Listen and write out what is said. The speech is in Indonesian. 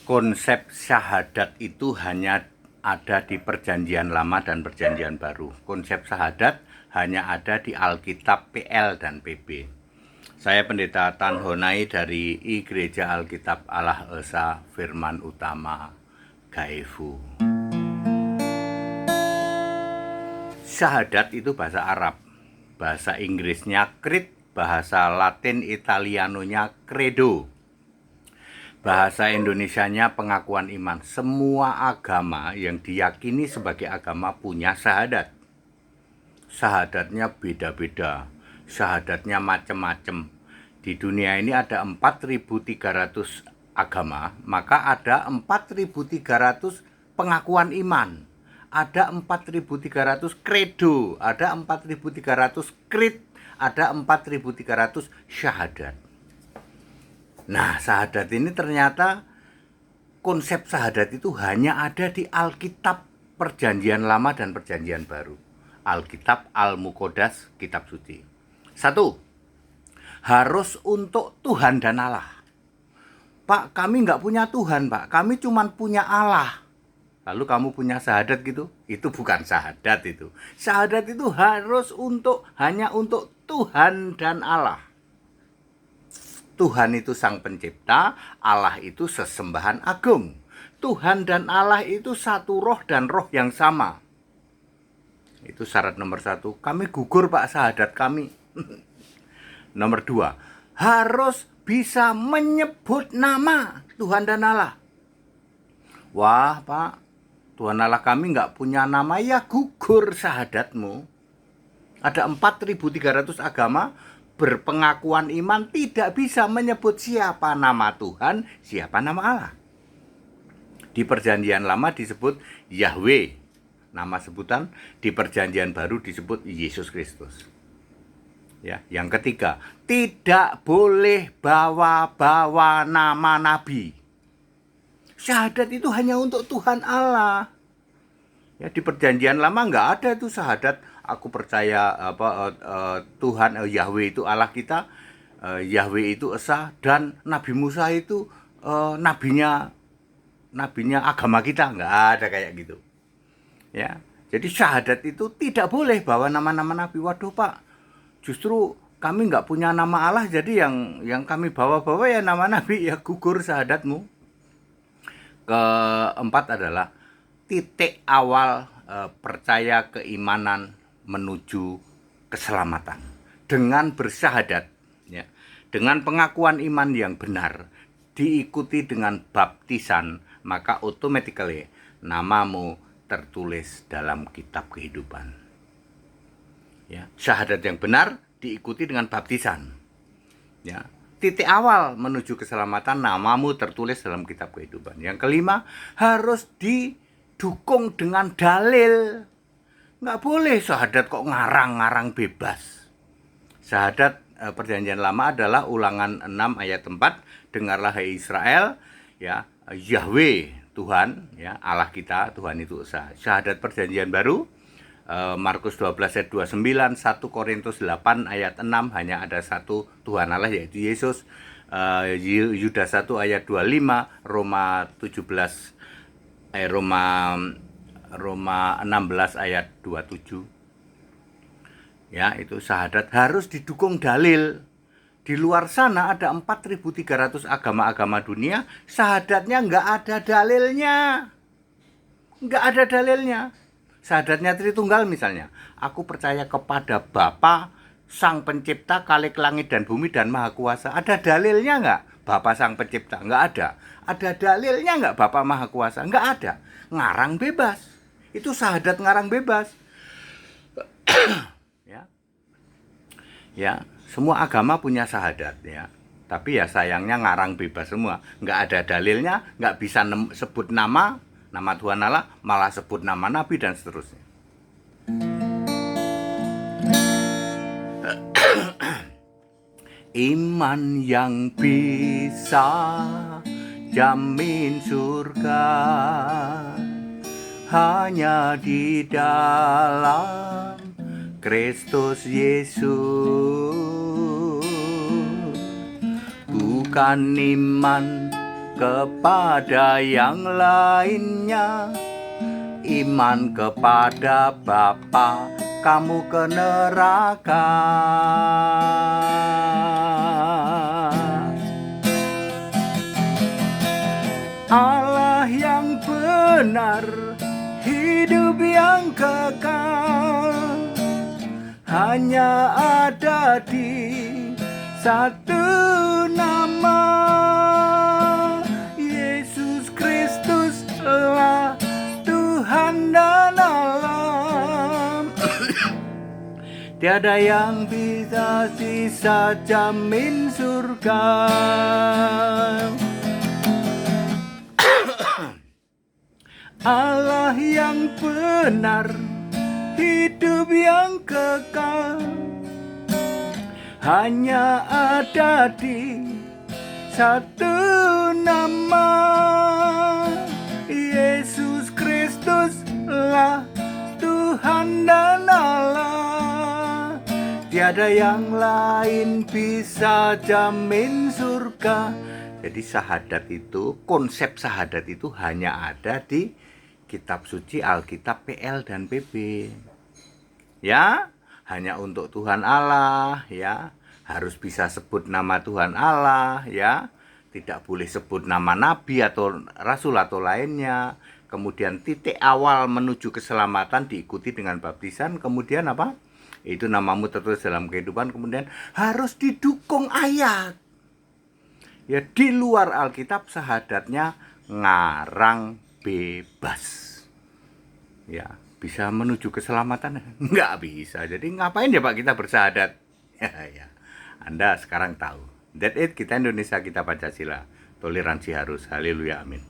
Konsep syahadat itu hanya ada di Perjanjian Lama dan Perjanjian Baru. Konsep syahadat hanya ada di Alkitab PL dan PB. Saya Pendeta Tan Honai dari I Gereja Alkitab Allah Esa Firman Utama Gaefu. Syahadat itu bahasa Arab, bahasa Inggrisnya creed, bahasa Latin Italianonya credo. Bahasa Indonesianya pengakuan iman. Semua agama yang diyakini sebagai agama punya syahadat. Syahadatnya beda-beda. Syahadatnya macam-macam. Di dunia ini ada 4.300 agama, maka ada 4.300 pengakuan iman. Ada 4.300 credo, ada 4.300 creed, ada 4.300 syahadat. Nah, syahadat ini ternyata konsep syahadat itu hanya ada di Alkitab Perjanjian Lama dan Perjanjian Baru. Alkitab Al-Muqaddas, kitab suci. 1. Harus untuk Tuhan dan Allah. Pak, kami nggak punya Tuhan, Pak. Kami cuma punya Allah. Lalu kamu punya syahadat gitu? Itu bukan syahadat itu. Syahadat itu harus hanya untuk Tuhan dan Allah. Tuhan itu sang pencipta, Allah itu sesembahan agung. Tuhan dan Allah itu satu roh dan roh yang sama. Itu syarat nomor 1. Kami gugur Pak syahadat kami. Nomor 2. Harus bisa menyebut nama Tuhan dan Allah. Wah Pak, Tuhan Allah kami nggak punya nama, ya gugur syahadatmu. Ada 4.300 agama berpengakuan iman tidak bisa menyebut siapa nama Tuhan, siapa nama Allah. Di Perjanjian Lama disebut Yahweh, nama sebutan. Di Perjanjian Baru disebut Yesus Kristus. Ya, yang ketiga, tidak boleh bawa-bawa nama nabi. Syahadat itu hanya untuk Tuhan Allah. Ya, di Perjanjian Lama nggak ada itu syahadat. Aku percaya Tuhan Yahweh itu Allah kita, Yahweh itu Esa, dan Nabi Musa itu nabinya agama kita. Nggak ada kayak gitu. Ya, jadi syahadat itu tidak boleh bawa nama-nama nabi. Waduh Pak, justru kami nggak punya nama Allah, jadi yang kami bawa-bawa ya nama nabi, ya gugur syahadatmu. Keempat adalah titik awal percaya keimanan menuju keselamatan dengan bersyahadat, ya, dengan pengakuan iman yang benar diikuti dengan baptisan, maka automatically namamu tertulis dalam kitab kehidupan. Ya, syahadat yang benar diikuti dengan baptisan. Ya, titik awal menuju keselamatan, namamu tertulis dalam kitab kehidupan. Yang kelima, harus didukung dengan dalil. Nggak boleh syahadat kok ngarang-ngarang bebas. Syahadat Perjanjian Lama adalah Ulangan 6 ayat 4. Dengarlah hai Israel, ya, Yahweh Tuhan, ya, Allah kita, Tuhan itu Esa. Syahadat Perjanjian Baru, Markus 12 ayat 29, 1 Korintus 8 ayat 6, hanya ada satu Tuhan Allah yaitu Yesus. Yudas 1 ayat 25, Roma 16 ayat 27. Ya, itu syahadat harus didukung dalil. Di luar sana ada 4.300 agama-agama dunia, syahadatnya nggak ada dalilnya. Nggak ada dalilnya. Syahadatnya Tritunggal misalnya. Aku percaya kepada Bapa, Sang Pencipta, Khalik langit dan bumi dan Maha Kuasa. Ada dalilnya nggak? Bapa Sang Pencipta? Nggak ada. Ada dalilnya nggak Bapa Maha Kuasa? Nggak ada. Ngarang bebas. Itu syahadat ngarang bebas. Ya. Ya, semua agama punya syahadat, ya. Tapi ya sayangnya ngarang bebas semua. Nggak ada dalilnya, nggak bisa sebut nama Tuhan Allah, malah sebut nama nabi dan seterusnya. Iman yang bisa jamin surga hanya di dalam Kristus Yesus. Bukan iman kepada yang lainnya. Iman kepada Bapa, kamu ke neraka. Allah yang benar, hidup yang kekal, hanya ada di satu nama, Yesus Kristus lah Tuhan dan Allah. Tiada yang bisa sisa jamin surga. Allah yang benar, hidup yang kekal, hanya ada di satu nama, Yesus Kristus lah Tuhan dan Allah. Tiada yang lain bisa jamin surga. Jadi syahadat itu, konsep syahadat itu hanya ada di kitab suci Alkitab PL dan PB. Ya, hanya untuk Tuhan Allah, ya. Harus bisa sebut nama Tuhan Allah, ya. Tidak boleh sebut nama nabi atau rasul atau lainnya. Kemudian titik awal menuju keselamatan diikuti dengan baptisan. Kemudian apa? Itu namamu tertulis dalam kehidupan. Kemudian harus didukung ayat. Ya, di luar Alkitab syahadatnya ngarang bebas. Ya, bisa menuju keselamatan? Nggak bisa. Jadi ngapain ya Pak kita bersyahadat? Ya. Anda sekarang tahu. That's it, kita Indonesia, kita Pancasila. Toleransi harus. Haleluya, amin.